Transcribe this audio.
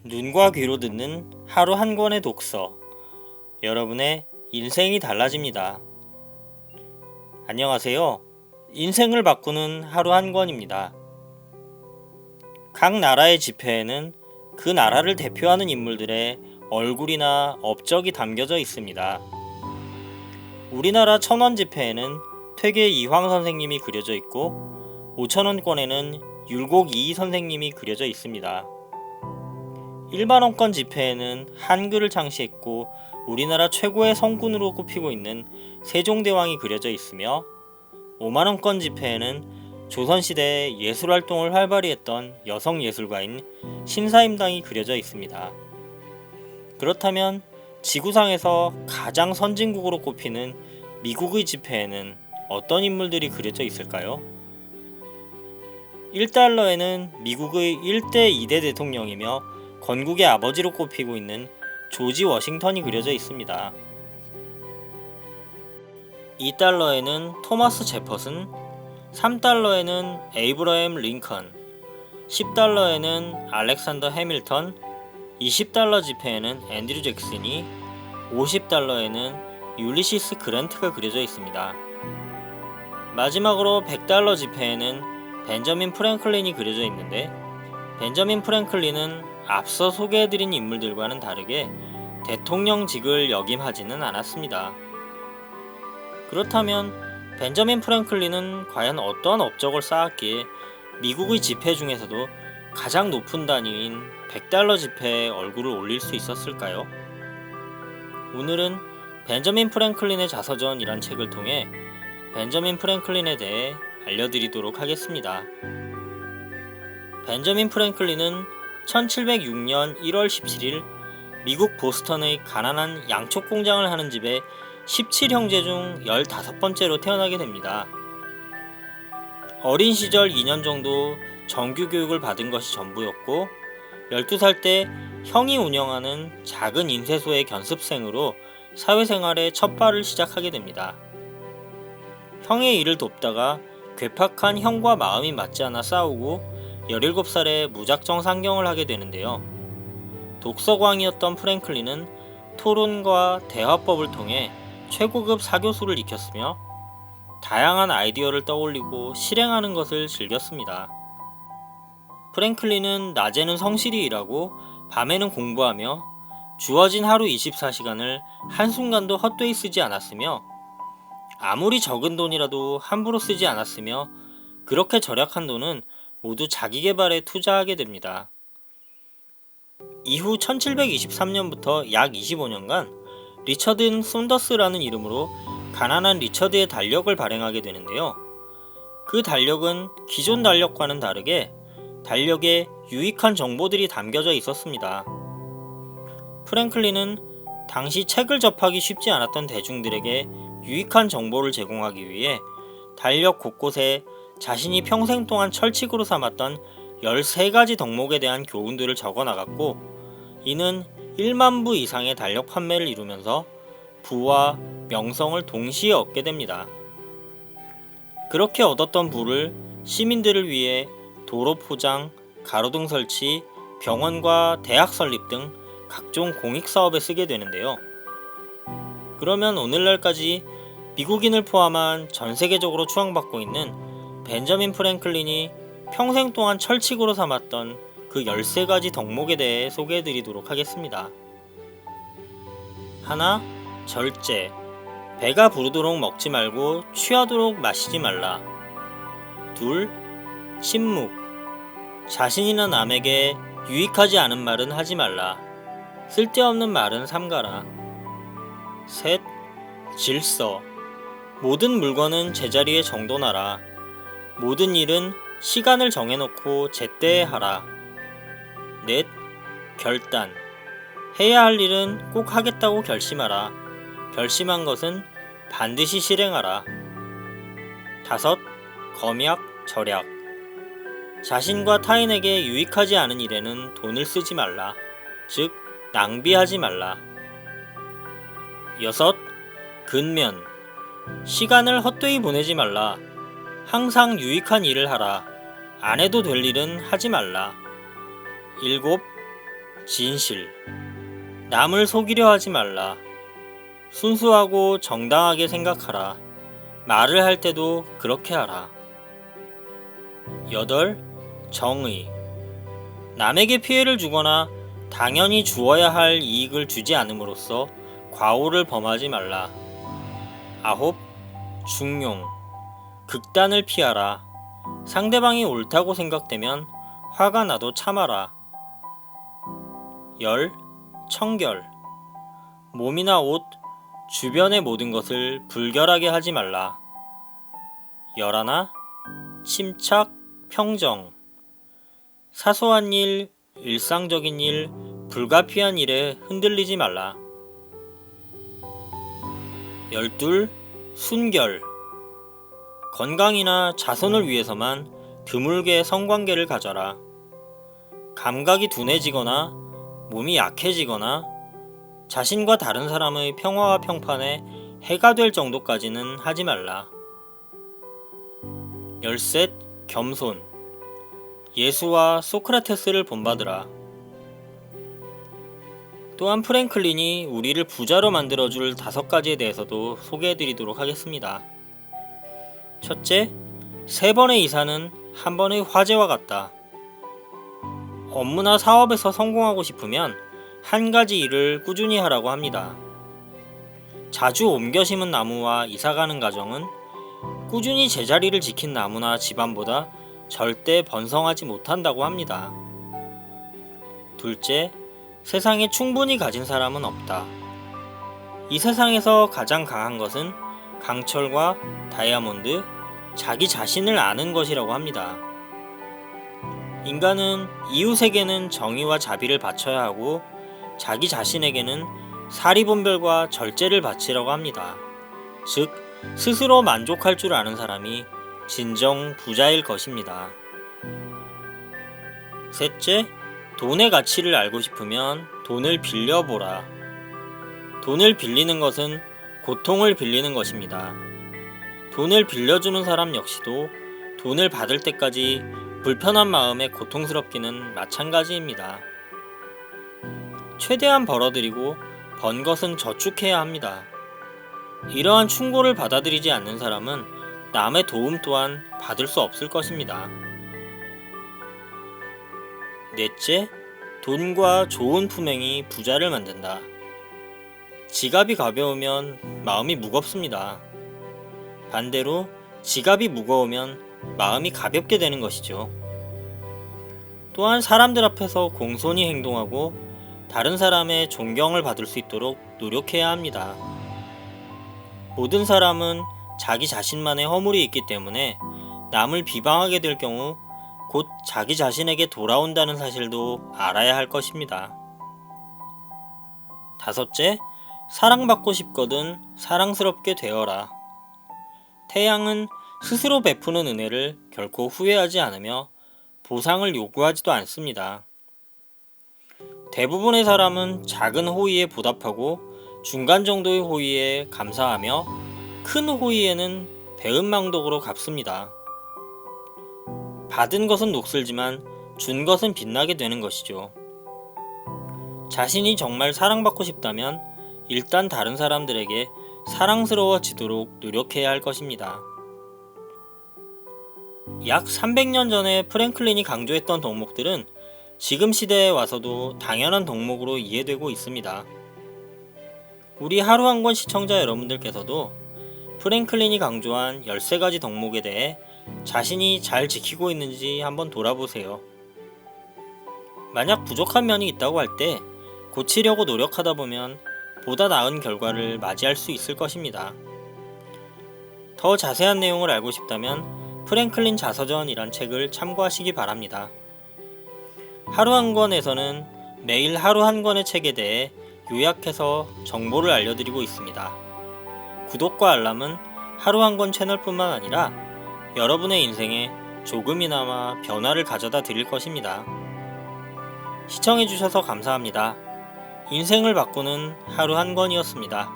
눈과 귀로 듣는 하루 한 권의 독서. 여러분의 인생이 달라집니다. 안녕하세요. 인생을 바꾸는 하루 한 권입니다. 각 나라의 지폐에는 그 나라를 대표하는 인물들의 얼굴이나 업적이 담겨져 있습니다. 우리나라 1000원 지폐에는 퇴계 이황 선생님이 그려져 있고 5000원권에는 율곡 이이 선생님이 그려져 있습니다. 1만원권 지폐에는 한글을 창시했고 우리나라 최고의 성군으로 꼽히고 있는 세종대왕이 그려져 있으며 5만원권 지폐에는 조선시대에 예술활동을 활발히 했던 여성예술가인 신사임당이 그려져 있습니다. 그렇다면 지구상에서 가장 선진국으로 꼽히는 미국의 지폐에는 어떤 인물들이 그려져 있을까요? 1달러에는 미국의 1대 2대 대통령이며 건국의 아버지로 꼽히고 있는 조지 워싱턴이 그려져 있습니다. 2달러에는 토마스 제퍼슨, 3달러에는 에이브러햄 링컨, 10달러에는 알렉산더 해밀턴, 20달러 지폐에는 앤드류 잭슨이, 50달러에는 율리시스 그랜트가 그려져 있습니다. 마지막으로 100달러 지폐에는 벤저민 프랭클린이 그려져 있는데, 벤저민 프랭클린은 앞서 소개해드린 인물들과는 다르게 대통령직을 역임하지는 않았습니다. 그렇다면 벤저민 프랭클린은 과연 어떠한 업적을 쌓았기에 미국의 지폐 중에서도 가장 높은 단위인 100달러 지폐에 얼굴을 올릴 수 있었을까요? 오늘은 벤저민 프랭클린의 자서전이란 책을 통해 벤저민 프랭클린에 대해 알려드리도록 하겠습니다. 벤저민 프랭클린은 1706년 1월 17일 미국 보스턴의 가난한 양촉 공장을 하는 집에 17형제 중 15번째로 태어나게 됩니다. 어린 시절 2년 정도 정규 교육을 받은 것이 전부였고 12살 때 형이 운영하는 작은 인쇄소의 견습생으로 사회생활의 첫 발을 시작하게 됩니다. 형의 일을 돕다가 괴팍한 형과 마음이 맞지 않아 싸우고 17살에 무작정 상경을 하게 되는데요. 독서광이었던 프랭클린은 토론과 대화법을 통해 최고급 사교수를 익혔으며 다양한 아이디어를 떠올리고 실행하는 것을 즐겼습니다. 프랭클린은 낮에는 성실히 일하고 밤에는 공부하며 주어진 하루 24시간을 한순간도 헛되이 쓰지 않았으며 아무리 적은 돈이라도 함부로 쓰지 않았으며 그렇게 절약한 돈은 모두 자기개발에 투자하게 됩니다. 이후 1723년부터 약 25년간 리처드 손더스라는 이름으로 가난한 리처드의 달력을 발행하게 되는데요. 그 달력은 기존 달력과는 다르게 달력에 유익한 정보들이 담겨져 있었습니다. 프랭클린은 당시 책을 접하기 쉽지 않았던 대중들에게 유익한 정보를 제공하기 위해 달력 곳곳에 자신이 평생 동안 철칙으로 삼았던 13가지 덕목에 대한 교훈들을 적어나갔고 이는 1만 부 이상의 달력 판매를 이루면서 부와 명성을 동시에 얻게 됩니다. 그렇게 얻었던 부를 시민들을 위해 도로 포장, 가로등 설치, 병원과 대학 설립 등 각종 공익사업에 쓰게 되는데요. 그러면 오늘날까지 미국인을 포함한 전 세계적으로 추앙받고 있는 벤저민 프랭클린이 평생 동안 철칙으로 삼았던 그 13가지 덕목에 대해 소개해드리도록 하겠습니다. 하나, 절제. 배가 부르도록 먹지 말고 취하도록 마시지 말라. 둘, 침묵. 자신이나 남에게 유익하지 않은 말은 하지 말라. 쓸데없는 말은 삼가라. 셋, 질서. 모든 물건은 제자리에 정돈하라. 모든 일은 시간을 정해놓고 제때에 하라. 넷, 결단. 해야 할 일은 꼭 하겠다고 결심하라. 결심한 것은 반드시 실행하라. 다섯, 검약, 절약. 자신과 타인에게 유익하지 않은 일에는 돈을 쓰지 말라. 즉, 낭비하지 말라. 여섯, 근면. 시간을 헛되이 보내지 말라. 항상 유익한 일을 하라. 안 해도 될 일은 하지 말라. 7. 진실. 남을 속이려 하지 말라. 순수하고 정당하게 생각하라. 말을 할 때도 그렇게 하라. 8. 정의. 남에게 피해를 주거나 당연히 주어야 할 이익을 주지 않음으로써 과오를 범하지 말라. 9. 중용. 극단을 피하라. 상대방이 옳다고 생각되면 화가 나도 참아라. 10. 청결. 몸이나 옷, 주변의 모든 것을 불결하게 하지 말라. 11. 침착, 평정. 사소한 일, 일상적인 일, 불가피한 일에 흔들리지 말라. 12. 순결. 건강이나 자손을 위해서만 드물게 성관계를 가져라. 감각이 둔해지거나 몸이 약해지거나 자신과 다른 사람의 평화와 평판에 해가 될 정도까지는 하지 말라. 13. 겸손. 예수와 소크라테스를 본받으라. 또한 프랭클린이 우리를 부자로 만들어줄 5가지에 대해서도 소개해드리도록 하겠습니다. 첫째, 3번의 이사는 한 번의 화재와 같다. 업무나 사업에서 성공하고 싶으면 한 가지 일을 꾸준히 하라고 합니다. 자주 옮겨 심은 나무와 이사가는 과정은 꾸준히 제자리를 지킨 나무나 집안보다 절대 번성하지 못한다고 합니다. 둘째, 세상에 충분히 가진 사람은 없다. 이 세상에서 가장 강한 것은 강철과 다이아몬드, 자기 자신을 아는 것이라고 합니다. 인간은 이웃에게는 정의와 자비를 바쳐야 하고 자기 자신에게는 사리분별과 절제를 바치라고 합니다. 즉, 스스로 만족할 줄 아는 사람이 진정 부자일 것입니다. 셋째, 돈의 가치를 알고 싶으면 돈을 빌려보라. 돈을 빌리는 것은 고통을 빌리는 것입니다. 돈을 빌려주는 사람 역시도 돈을 받을 때까지 불편한 마음에 고통스럽기는 마찬가지입니다. 최대한 벌어들이고 번 것은 저축해야 합니다. 이러한 충고를 받아들이지 않는 사람은 남의 도움 또한 받을 수 없을 것입니다. 넷째, 돈과 좋은 품행이 부자를 만든다. 지갑이 가벼우면 마음이 무겁습니다. 반대로 지갑이 무거우면 마음이 가볍게 되는 것이죠. 또한 사람들 앞에서 공손히 행동하고 다른 사람의 존경을 받을 수 있도록 노력해야 합니다. 모든 사람은 자기 자신만의 허물이 있기 때문에 남을 비방하게 될 경우 곧 자기 자신에게 돌아온다는 사실도 알아야 할 것입니다. 다섯째, 사랑받고 싶거든 사랑스럽게 되어라. 태양은 스스로 베푸는 은혜를 결코 후회하지 않으며 보상을 요구하지도 않습니다. 대부분의 사람은 작은 호의에 보답하고 중간 정도의 호의에 감사하며 큰 호의에는 배은망덕으로 갚습니다. 받은 것은 녹슬지만 준 것은 빛나게 되는 것이죠. 자신이 정말 사랑받고 싶다면 일단 다른 사람들에게 사랑스러워지도록 노력해야 할 것입니다. 약 300년 전에 프랭클린이 강조했던 덕목들은 지금 시대에 와서도 당연한 덕목으로 이해되고 있습니다. 우리 하루 한 권 시청자 여러분들께서도 프랭클린이 강조한 13가지 덕목에 대해 자신이 잘 지키고 있는지 한번 돌아보세요. 만약 부족한 면이 있다고 할 때 고치려고 노력하다 보면 보다 나은 결과를 맞이할 수 있을 것입니다. 더 자세한 내용을 알고 싶다면 프랭클린 자서전이란 책을 참고하시기 바랍니다. 하루 한 권에서는 매일 하루 한 권의 책에 대해 요약해서 정보를 알려드리고 있습니다. 구독과 알람은 하루 한 권 채널뿐만 아니라 여러분의 인생에 조금이나마 변화를 가져다 드릴 것입니다. 시청해주셔서 감사합니다. 인생을 바꾸는 하루 한 권이었습니다.